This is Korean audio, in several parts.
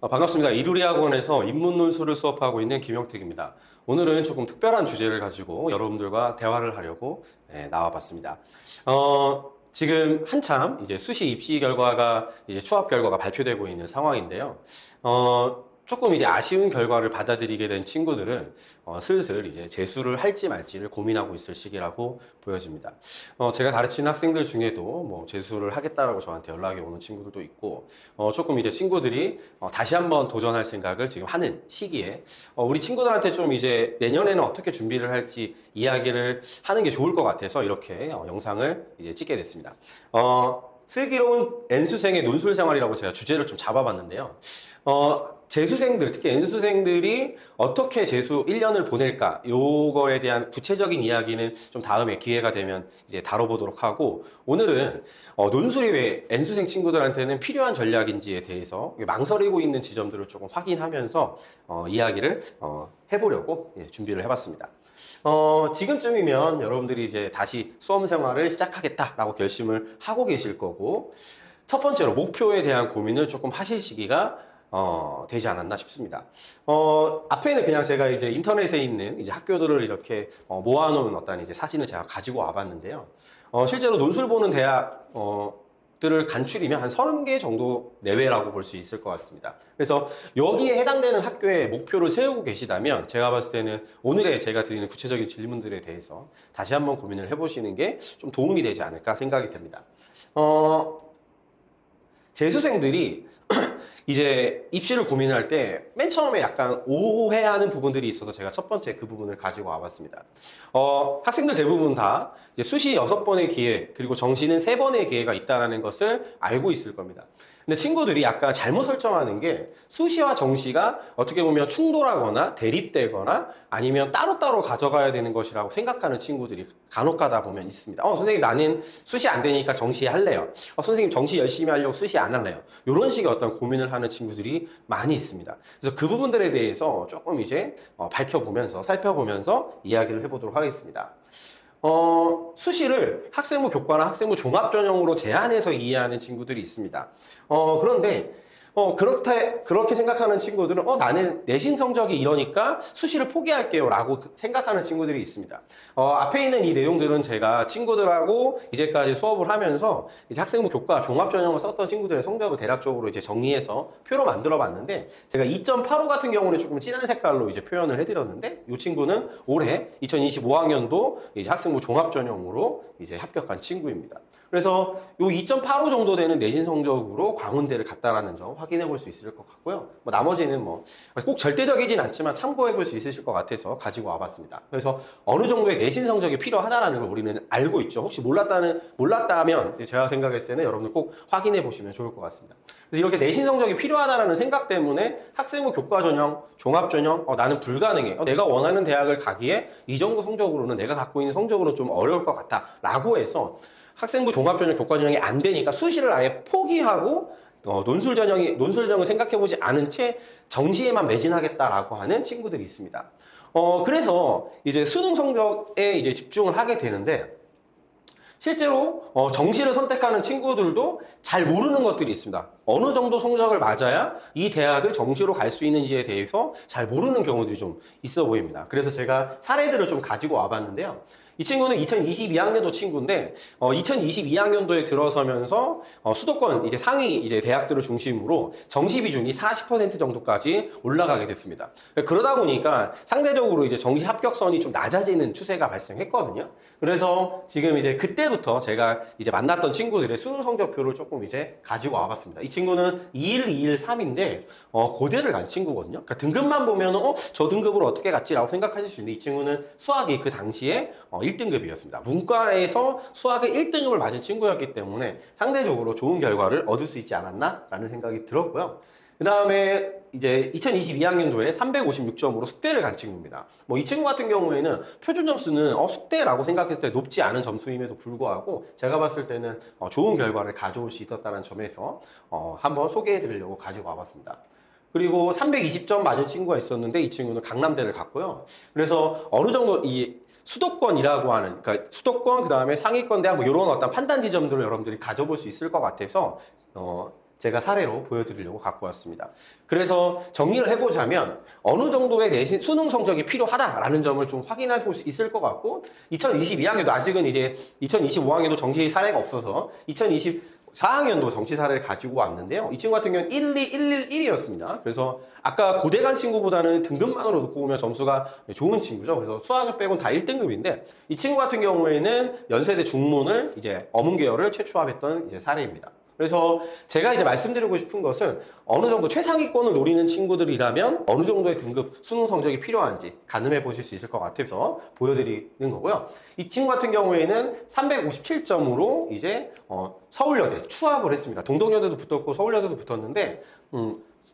반갑습니다. 이루리학원에서 인문논술을 수업하고 있는 김영택입니다. 오늘은 조금 특별한 주제를 가지고 여러분들과 대화를 하려고 나와봤습니다. 지금 한참 이제 수시 입시 결과가 이제 추합 결과가 발표되고 있는 상황인데요. 조금 이제 아쉬운 결과를 받아들이게 된 친구들은 슬슬 이제 재수를 할지 말지를 고민하고 있을 시기라고 보여집니다. 제가 가르치는 학생들 중에도 뭐 재수를 하겠다라고 저한테 연락이 오는 친구들도 있고, 조금 이제 친구들이 다시 한번 도전할 생각을 지금 하는 시기에, 우리 친구들한테 좀 이제 내년에는 어떻게 준비를 할지 이야기를 하는 게 좋을 것 같아서 이렇게 영상을 이제 찍게 됐습니다. 슬기로운 N수생의 논술 생활이라고 제가 주제를 좀 잡아봤는데요. 재수생들, 특히 N수생들이 어떻게 재수 1년을 보낼까, 요거에 대한 구체적인 이야기는 좀 다음에 기회가 되면 이제 다뤄보도록 하고, 오늘은 논술이 왜 N수생 친구들한테는 필요한 전략인지에 대해서 망설이고 있는 지점들을 조금 확인하면서 이야기를 해보려고 준비를 해봤습니다. 지금쯤이면 여러분들이 이제 다시 수험 생활을 시작하겠다라고 결심을 하고 계실 거고, 첫 번째로 목표에 대한 고민을 조금 하실 시기가 되지 않았나 싶습니다. 앞에는 그냥 제가 이제 인터넷에 있는 이제 학교들을 이렇게 모아놓은 어떤 이제 사진을 제가 가지고 와봤는데요. 실제로 논술 보는 대학, 들을 간추리면 한 30개 정도 내외라고 볼 수 있을 것 같습니다. 그래서 여기에 해당되는 학교에 목표를 세우고 계시다면 제가 봤을 때는 오늘의 제가 드리는 구체적인 질문들에 대해서 다시 한번 고민을 해보시는 게 좀 도움이 되지 않을까 생각이 듭니다. 재수생들이 이제 입시를 고민할 때 맨 처음에 약간 오해하는 부분들이 있어서 제가 첫 번째 그 부분을 가지고 와봤습니다. 학생들 대부분 다 이제 수시 6번의 기회, 그리고 정시는 3번의 기회가 있다는 것을 알고 있을 겁니다. 근데 친구들이 약간 잘못 설정하는 게 수시와 정시가 어떻게 보면 충돌하거나 대립되거나 아니면 따로따로 가져가야 되는 것이라고 생각하는 친구들이 간혹 가다 보면 있습니다. 선생님 나는 수시 안 되니까 정시 할래요. 선생님 정시 열심히 하려고 수시 안 할래요. 이런 식의 어떤 고민을 하는 친구들이 많이 있습니다. 그래서 그 부분들에 대해서 조금 이제 밝혀보면서 살펴보면서 이야기를 해보도록 하겠습니다. 수시를 학생부 교과나 학생부 종합전형으로 제한해서 이해하는 친구들이 있습니다. 그런데, 그렇게 생각하는 친구들은, 나는 내신 성적이 이러니까 수시를 포기할게요. 라고 생각하는 친구들이 있습니다. 앞에 있는 이 내용들은 제가 친구들하고 이제까지 수업을 하면서 이제 학생부 교과 종합전형을 썼던 친구들의 성적을 대략적으로 이제 정리해서 표로 만들어 봤는데, 제가 2.85 같은 경우는 조금 진한 색깔로 이제 표현을 해드렸는데, 이 친구는 올해 2025학년도 이제 학생부 종합전형으로 이제 합격한 친구입니다. 그래서 요 2.85 정도 되는 내신 성적으로 광운대를 갔다라는 점 확인해 볼 수 있을 것 같고요. 나머지는 꼭 절대적이진 않지만 참고해 볼 수 있으실 것 같아서 가지고 와봤습니다. 그래서 어느 정도의 내신 성적이 필요하다라는 걸 우리는 알고 있죠. 혹시 몰랐다면 제가 생각했을 때는 여러분들 꼭 확인해 보시면 좋을 것 같습니다. 그래서 이렇게 내신 성적이 필요하다라는 생각 때문에 학생부 교과 전형, 종합 전형, 나는 불가능해. 내가 원하는 대학을 가기에 이 정도 성적으로는 내가 갖고 있는 성적으로는 좀 어려울 것 같다. 라고 해서 학생부 종합전형, 교과전형이 안 되니까 수시를 아예 포기하고 논술전형을 생각해보지 않은 채 정시에만 매진하겠다라고 하는 친구들이 있습니다. 그래서 이제 수능 성적에 이제 집중을 하게 되는데, 실제로 정시를 선택하는 친구들도 잘 모르는 것들이 있습니다. 어느 정도 성적을 맞아야 이 대학을 정시로 갈 수 있는지에 대해서 잘 모르는 경우들이 좀 있어 보입니다. 그래서 제가 사례들을 좀 가지고 와봤는데요. 이 친구는 2022학년도 친구인데, 2022학년도에 들어서면서 수도권 이제 상위 이제 대학들을 중심으로 정시 비중이 40% 정도까지 올라가게 됐습니다. 그러다 보니까 상대적으로 이제 정시 합격선이 좀 낮아지는 추세가 발생했거든요. 그래서 지금 이제 그때부터 제가 이제 만났던 친구들의 수능 성적표를 조금 이제 가지고 와봤습니다. 이 친구는 2123인데 고대를 간 친구거든요. 그러니까 등급만 보면 저 등급으로 어떻게 갔지라고 생각하실 수 있는데, 이 친구는 수학이 그 당시에 1등급이었습니다. 문과에서 수학의 1등급을 맞은 친구였기 때문에 상대적으로 좋은 결과를 얻을 수 있지 않았나? 라는 생각이 들었고요. 그 다음에 이제 2022학년도에 356점으로 숙대를 간 친구입니다. 이 친구 같은 경우에는 표준 점수는 숙대라고 생각했을 때 높지 않은 점수임에도 불구하고 제가 봤을 때는 좋은 결과를 가져올 수 있었다는 점에서 한번 소개해 드리려고 가지고 와봤습니다. 그리고 320점 맞은 친구가 있었는데, 이 친구는 강남대를 갔고요. 그래서 어느 정도 이 수도권이라고 하는, 그러니까 수도권, 그 다음에 상위권 대학 이런 어떤 판단 지점들을 여러분들이 가져볼 수 있을 것 같아서 제가 사례로 보여드리려고 갖고 왔습니다. 그래서 정리를 해보자면 어느 정도의 내신 수능 성적이 필요하다라는 점을 좀 확인해 볼 수 있을 것 같고 2022학년도 아직은 이제 2025학년도 정시 사례가 없어서 2024학년도 정시 사례를 가지고 왔는데요. 이 친구 같은 경우는 12111이었습니다. 그래서 아까 고대 간 친구보다는 등급만으로 놓고 보면 점수가 좋은 친구죠. 그래서 수학을 빼곤 다 1등급인데 이 친구 같은 경우에는 연세대 중문을 이제 어문 계열을 최초 합했던 이제 사례입니다. 그래서 제가 이제 말씀드리고 싶은 것은 어느 정도 최상위권을 노리는 친구들이라면 어느 정도의 등급 수능 성적이 필요한지 가늠해 보실 수 있을 것 같아서 보여드리는 거고요. 이 친구 같은 경우에는 357점으로 이제 서울여대 추합을 했습니다. 동덕여대도 붙었고 서울여대도 붙었는데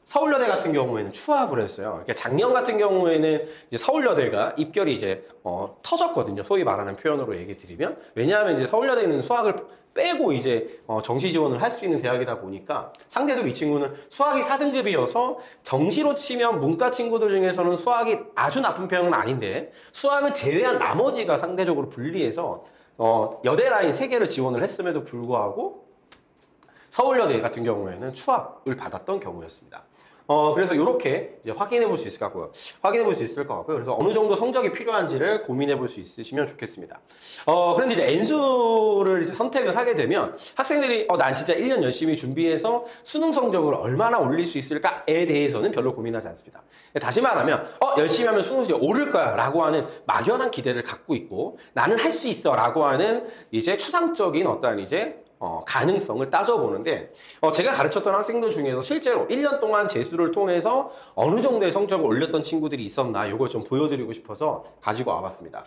서울여대 같은 경우에는 추합을 했어요. 그러니까 작년 같은 경우에는 이제 서울여대가 입결이 이제 터졌거든요. 소위 말하는 표현으로 얘기 드리면 왜냐하면 이제 서울여대는 수학을 빼고 이제 정시 지원을 할 수 있는 대학이다 보니까 상대적으로 이 친구는 수학이 4등급이어서 정시로 치면 문과 친구들 중에서는 수학이 아주 나쁜 편은 아닌데 수학을 제외한 나머지가 상대적으로 불리해서 여대 라인 3개를 지원을 했음에도 불구하고 서울여대 같은 경우에는 추합을 받았던 경우였습니다. 그래서 이렇게 이제 확인해 볼 수 있을 것 같고요. 확인해 볼 수 있을 것 같고요. 그래서 어느 정도 성적이 필요한지를 고민해 볼 수 있으시면 좋겠습니다. 그런데 이제 N수를 이제 선택을 하게 되면 학생들이 난 진짜 1년 열심히 준비해서 수능 성적을 얼마나 올릴 수 있을까에 대해서는 별로 고민하지 않습니다. 다시 말하면 열심히 하면 수능 성적이 오를 거야 라고 하는 막연한 기대를 갖고 있고 나는 할 수 있어 라고 하는 이제 추상적인 어떠한 이제 가능성을 따져보는데 제가 가르쳤던 학생들 중에서 실제로 1년 동안 재수를 통해서 어느 정도의 성적을 올렸던 친구들이 있었나 이걸 좀 보여드리고 싶어서 가지고 와봤습니다.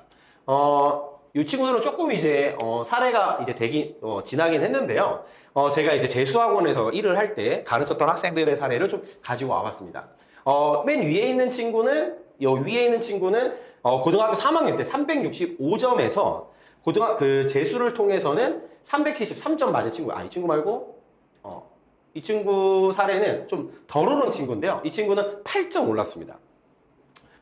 이 친구들은 조금 이제 사례가 이제 지나긴 했는데요. 제가 이제 재수학원에서 일을 할 때 가르쳤던 학생들의 사례를 좀 가지고 와봤습니다. 맨 위에 있는 친구는 고등학교 3학년 때 365점에서 재수를 통해서는 373점 맞은 친구. 이 친구 말고, 이 친구 사례는 좀 덜 오른 친구인데요. 이 친구는 8점 올랐습니다.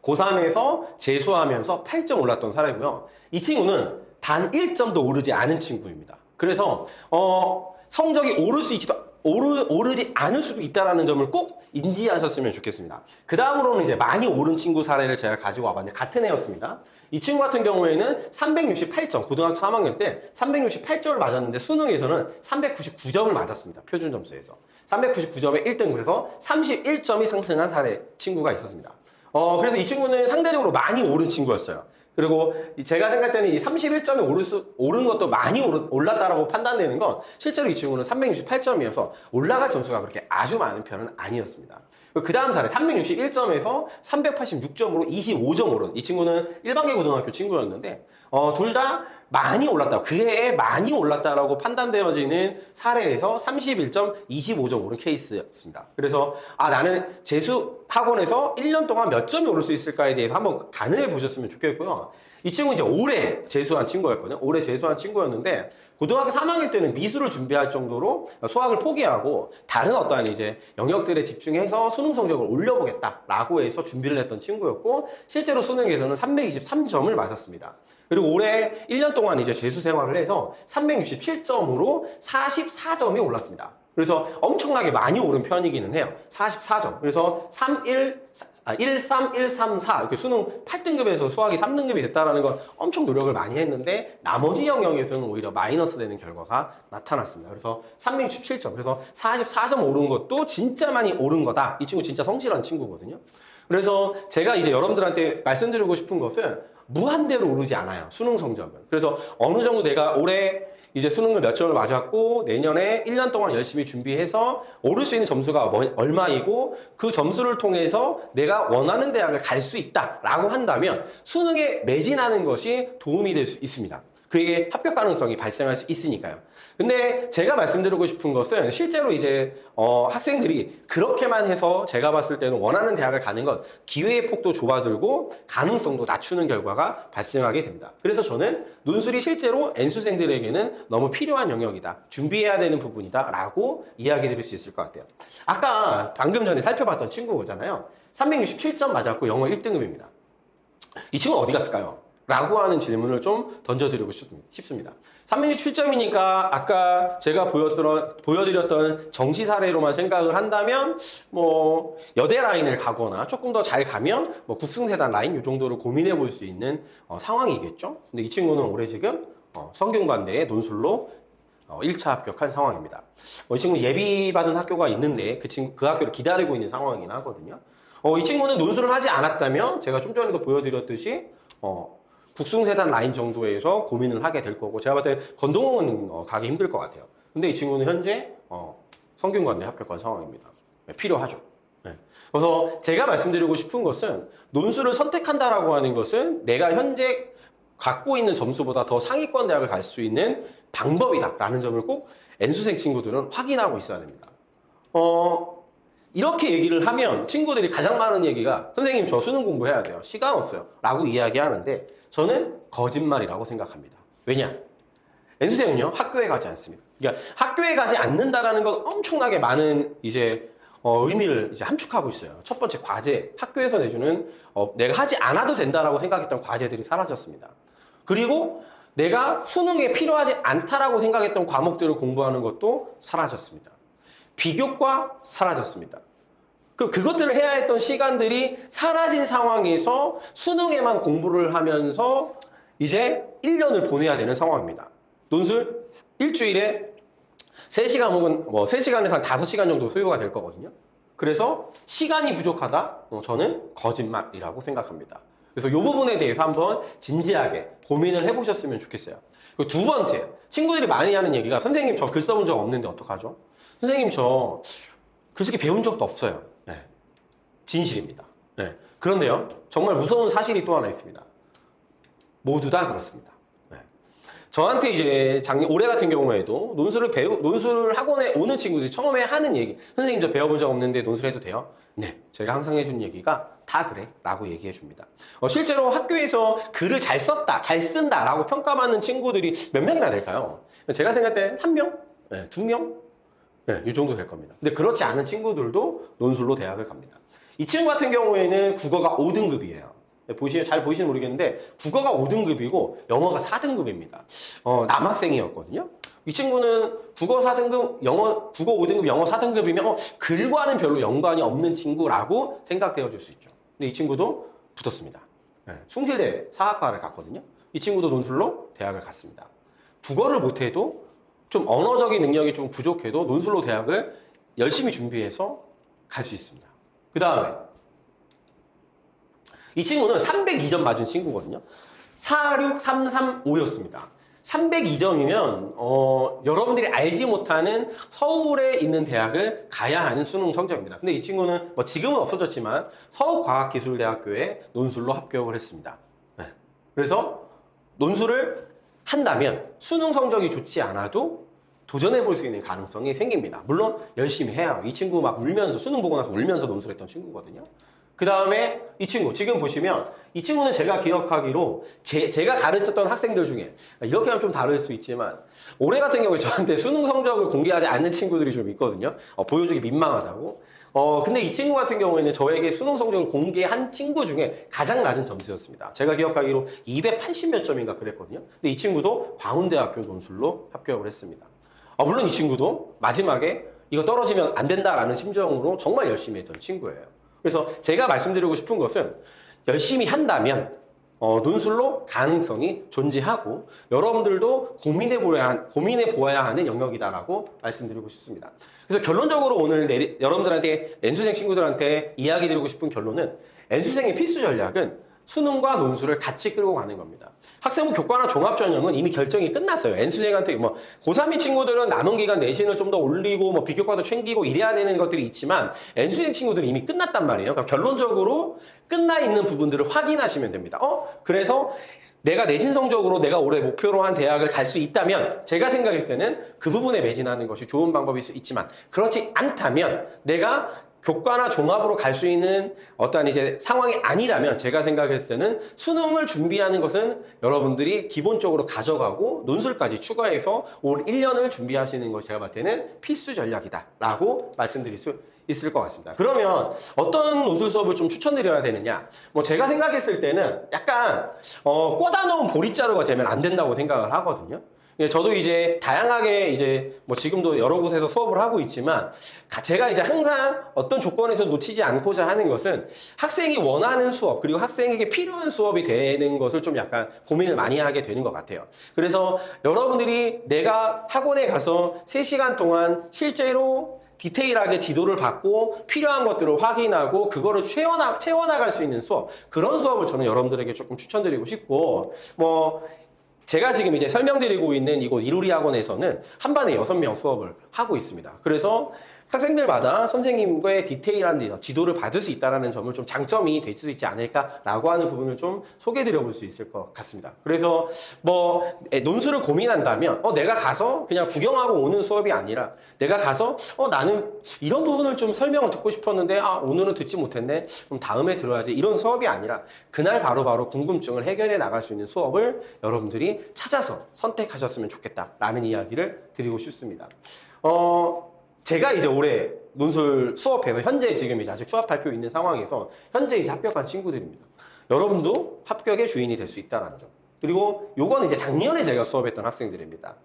고3에서 재수하면서 8점 올랐던 사례고요. 이 친구는 단 1점도 오르지 않은 친구입니다. 그래서, 성적이 오르지 않을 수도 있다는 점을 꼭 인지하셨으면 좋겠습니다. 그 다음으로는 이제 많이 오른 친구 사례를 제가 가지고 와봤는데 같은 애였습니다. 이 친구 같은 경우에는 368점, 고등학교 3학년 때 368점을 맞았는데 수능에서는 399점을 맞았습니다. 표준 점수에서. 399점에 1등, 그래서 31점이 상승한 사례 친구가 있었습니다. 그래서 이 친구는 상대적으로 많이 오른 친구였어요. 그리고 제가 생각할 때는 이 31점이 오른 것도 많이 올랐다라고 판단되는 건 실제로 이 친구는 368점이어서 올라갈 점수가 그렇게 아주 많은 편은 아니었습니다. 그 다음 사례 361점에서 386점으로 25점 오른 이 친구는 일반계 고등학교 친구였는데 둘 다 많이 올랐다. 그 해에 많이 올랐다라고 판단되어지는 사례에서 31점, 25점 오른 케이스였습니다. 그래서 나는 재수 학원에서 1년 동안 몇 점이 오를 수 있을까에 대해서 한번 가늠해 보셨으면 좋겠고요. 이 친구는 이제 올해 재수한 친구였거든요. 올해 재수한 친구였는데 고등학교 3학년 때는 미술을 준비할 정도로 수학을 포기하고 다른 어떠한 이제 영역들에 집중해서 수능 성적을 올려보겠다라고 해서 준비를 했던 친구였고 실제로 수능에서는 323점을 맞았습니다. 그리고 올해 1년 동안 이제 재수 생활을 해서 367점으로 44점이 올랐습니다. 그래서 엄청나게 많이 오른 편이기는 해요. 44점. 그래서 13134 이렇게 수능 8등급에서 수학이 3등급이 됐다라는 건 엄청 노력을 많이 했는데 나머지 영역에서는 오히려 마이너스 되는 결과가 나타났습니다. 그래서 367점. 그래서 44점 오른 것도 진짜 많이 오른 거다. 이 친구 진짜 성실한 친구거든요. 그래서 제가 이제 여러분들한테 말씀드리고 싶은 것은 무한대로 오르지 않아요. 수능 성적은. 그래서 어느 정도 내가 올해 이제 수능을 몇 점을 맞았고 내년에 1년 동안 열심히 준비해서 오를 수 있는 점수가 얼마이고 그 점수를 통해서 내가 원하는 대학을 갈 수 있다라고 한다면 수능에 매진하는 것이 도움이 될 수 있습니다. 그게 합격 가능성이 발생할 수 있으니까요. 근데 제가 말씀드리고 싶은 것은 실제로 이제 학생들이 그렇게만 해서 제가 봤을 때는 원하는 대학을 가는 건 기회의 폭도 좁아들고 가능성도 낮추는 결과가 발생하게 됩니다. 그래서 저는 논술이 실제로 N수생들에게는 너무 필요한 영역이다. 준비해야 되는 부분이다. 라고 이야기 드릴 수 있을 것 같아요. 아까 방금 전에 살펴봤던 친구잖아요. 367점 맞았고 영어 1등급입니다. 이 친구는 어디 갔을까요? 라고 하는 질문을 좀 던져드리고 싶습니다. 367점이니까 아까 제가 보여드렸던 정시 사례로만 생각을 한다면 뭐 여대 라인을 가거나 조금 더 잘 가면 뭐 국승세단 라인 이 정도를 고민해 볼 수 있는 상황이겠죠. 근데 이 친구는 올해 지금 성균관대에 논술로 1차 합격한 상황입니다. 이 친구 예비 받은 학교가 있는데 그 학교를 기다리고 있는 상황이긴 하거든요. 이 친구는 논술을 하지 않았다면 제가 좀 전에도 보여드렸듯이 국승세단 라인 정도에서 고민을 하게 될 거고, 제가 봤을 때 건동은 가기 힘들 것 같아요. 근데 이 친구는 현재 성균관대 합격한 상황입니다. 네, 필요하죠. 네. 그래서 제가 말씀드리고 싶은 것은 논술을 선택한다라고 하는 것은 내가 현재 갖고 있는 점수보다 더 상위권 대학을 갈 수 있는 방법이다라는 점을 꼭 N수생 친구들은 확인하고 있어야 됩니다. 이렇게 얘기를 하면 친구들이 가장 많은 얘기가 선생님 저 수능 공부해야 돼요. 시간 없어요. 라고 이야기하는데 저는 거짓말이라고 생각합니다. 왜냐? N수생은요, 학교에 가지 않습니다. 그러니까 학교에 가지 않는다라는 건 엄청나게 많은 이제 의미를 이제 함축하고 있어요. 첫 번째 과제, 학교에서 내주는 내가 하지 않아도 된다라고 생각했던 과제들이 사라졌습니다. 그리고 내가 수능에 필요하지 않다라고 생각했던 과목들을 공부하는 것도 사라졌습니다. 비교과 사라졌습니다. 그것들을 해야 했던 시간들이 사라진 상황에서 수능에만 공부를 하면서 이제 1년을 보내야 되는 상황입니다. 논술 일주일에 3시간 혹은 3시간에서 한 5시간 정도 소요가 될 거거든요. 그래서 시간이 부족하다? 저는 거짓말이라고 생각합니다. 그래서 이 부분에 대해서 한번 진지하게 고민을 해보셨으면 좋겠어요. 그리고 두 번째, 친구들이 많이 하는 얘기가 선생님 저 글 써본 적 없는데 어떡하죠? 선생님 저 글쓰기 배운 적도 없어요. 네. 진실입니다. 네. 그런데요, 정말 무서운 사실이 또 하나 있습니다. 모두 다 그렇습니다. 네. 저한테 이제 올해 같은 경우에도 논술 학원에 오는 친구들이 처음에 하는 얘기, 선생님 저 배워본 적 없는데 논술해도 돼요? 네, 제가 항상 해준 얘기가 다 그래 라고 얘기해 줍니다. 실제로 학교에서 글을 잘 썼다, 잘 쓴다 라고 평가받는 친구들이 몇 명이나 될까요? 제가 생각할 때 1명? 네, 2명? 네, 이 정도 될 겁니다. 근데 그렇지 않은 친구들도 논술로 대학을 갑니다. 이 친구 같은 경우에는 국어가 5등급이에요. 잘 보이시는 모르겠는데 국어가 5등급이고 영어가 4등급입니다. 남학생이었거든요. 이 친구는 국어 4등급, 국어 5등급, 영어 4등급이면 글과는 별로 연관이 없는 친구라고 생각되어 줄 수 있죠. 근데 이 친구도 붙었습니다. 네, 숭실대 사학과를 갔거든요. 이 친구도 논술로 대학을 갔습니다. 국어를 못해도 좀 언어적인 능력이 좀 부족해도 논술로 대학을 열심히 준비해서 갈 수 있습니다. 그 다음에 이 친구는 302점 맞은 친구거든요. 46335였습니다. 302점이면 여러분들이 알지 못하는 서울에 있는 대학을 가야 하는 수능 성적입니다. 근데 이 친구는 지금은 없어졌지만 서울과학기술대학교에 논술로 합격을 했습니다. 네. 그래서 논술을 한다면 수능 성적이 좋지 않아도 도전해 볼 수 있는 가능성이 생깁니다. 물론 열심히 해야. 이 친구 막 울면서 수능 보고 나서 울면서 논술했던 친구거든요. 그 다음에 이 친구 지금 보시면 이 친구는 제가 기억하기로 제가 가르쳤던 학생들 중에 이렇게 하면 좀 다를 수 있지만 올해 같은 경우에 저한테 수능 성적을 공개하지 않는 친구들이 좀 있거든요. 보여주기 민망하다고. 근데 이 친구 같은 경우에는 저에게 수능 성적을 공개한 친구 중에 가장 낮은 점수였습니다. 제가 기억하기로 280몇 점인가 그랬거든요. 근데 이 친구도 광운대학교 논술로 합격을 했습니다. 물론 이 친구도 마지막에 이거 떨어지면 안 된다라는 심정으로 정말 열심히 했던 친구예요. 그래서 제가 말씀드리고 싶은 것은 열심히 한다면 논술로 가능성이 존재하고 여러분들도 고민해 보아야 하는 영역이다라고 말씀드리고 싶습니다. 그래서 결론적으로 오늘 여러분들한테 N수생 친구들한테 이야기 드리고 싶은 결론은 N수생의 필수 전략은 수능과 논술을 같이 끌고 가는 겁니다. 학생부 교과나 종합전형은 이미 결정이 끝났어요. N수생한테 고3이 친구들은 남은 기간 내신을 좀 더 올리고 비교과도 챙기고 이래야 되는 것들이 있지만 N수생 친구들은 이미 끝났단 말이에요. 그러니까 결론적으로 끝나 있는 부분들을 확인하시면 됩니다. 그래서 내가 내신 성적으로 내가 올해 목표로 한 대학을 갈 수 있다면 제가 생각할 때는 그 부분에 매진하는 것이 좋은 방법일 수 있지만 그렇지 않다면 내가 교과나 종합으로 갈 수 있는 어떠한 이제 상황이 아니라면 제가 생각했을 때는 수능을 준비하는 것은 여러분들이 기본적으로 가져가고 논술까지 추가해서 올 1년을 준비하시는 것이 제가 봤을 때는 필수 전략이다라고 말씀드릴 수 있을 것 같습니다. 그러면 어떤 논술 수업을 좀 추천드려야 되느냐? 뭐 제가 생각했을 때는 약간 꽂아놓은 보릿자루가 되면 안 된다고 생각을 하거든요. 예, 저도 이제 다양하게 이제 뭐 지금도 여러 곳에서 수업을 하고 있지만 제가 이제 항상 어떤 조건에서 놓치지 않고자 하는 것은 학생이 원하는 수업 그리고 학생에게 필요한 수업이 되는 것을 좀 약간 고민을 많이 하게 되는 것 같아요. 그래서 여러분들이 내가 학원에 가서 3시간 동안 실제로 디테일하게 지도를 받고 필요한 것들을 확인하고 그거를 채워나갈 수 있는 수업, 그런 수업을 저는 여러분들에게 조금 추천드리고 싶고, 뭐 제가 지금 이제 설명드리고 있는 이곳 이루리 학원에서는 한 반에 6명 수업을 하고 있습니다. 그래서 학생들마다 선생님과의 디테일한 지도를 받을 수 있다는 점을 좀 장점이 될 수 있지 않을까라고 하는 부분을 좀 소개해드려 볼 수 있을 것 같습니다. 그래서 뭐 논술을 고민한다면 내가 가서 그냥 구경하고 오는 수업이 아니라 내가 가서 나는 이런 부분을 좀 설명을 듣고 싶었는데 오늘은 듣지 못했네. 그럼 다음에 들어야지. 이런 수업이 아니라 그날 바로바로 궁금증을 해결해 나갈 수 있는 수업을 여러분들이 찾아서 선택하셨으면 좋겠다라는 이야기를 드리고 싶습니다. 제가 이제 올해 논술 수업해서 현재 지금 이제 아직 수학 발표 있는 상황에서 현재 이제 합격한 친구들입니다. 여러분도 합격의 주인이 될 수 있다는 점. 그리고 요거는 이제 작년에 제가 수업했던 학생들입니다.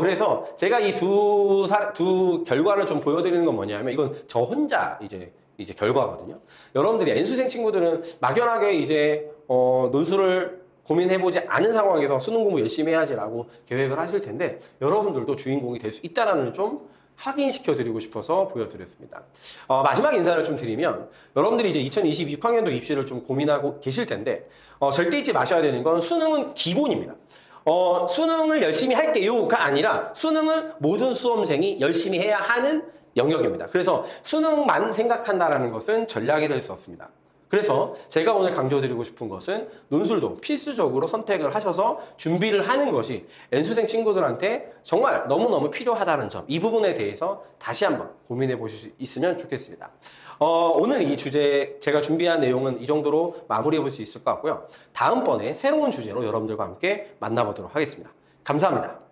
그래서 제가 이 두 결과를 좀 보여드리는 건 뭐냐면 이건 저 혼자 이제 결과거든요. 여러분들이 N수생 친구들은 막연하게 이제 논술을 고민해보지 않은 상황에서 수능 공부 열심히 해야지라고 계획을 하실 텐데 여러분들도 주인공이 될 수 있다는 좀 확인시켜 드리고 싶어서 보여드렸습니다. 마지막 인사를 좀 드리면 여러분들이 이제 2026학년도 입시를 좀 고민하고 계실 텐데 절대 잊지 마셔야 되는 건 수능은 기본입니다. 수능을 열심히 할게요가 아니라 수능은 모든 수험생이 열심히 해야 하는 영역입니다. 그래서 수능만 생각한다는 것은 전략이 될 수 없습니다. 그래서 제가 오늘 강조드리고 싶은 것은 논술도 필수적으로 선택을 하셔서 준비를 하는 것이 N수생 친구들한테 정말 너무너무 필요하다는 점, 이 부분에 대해서 다시 한번 고민해 보실 수 있으면 좋겠습니다. 오늘 이 주제 제가 준비한 내용은 이 정도로 마무리해 볼 수 있을 것 같고요. 다음번에 새로운 주제로 여러분들과 함께 만나보도록 하겠습니다. 감사합니다.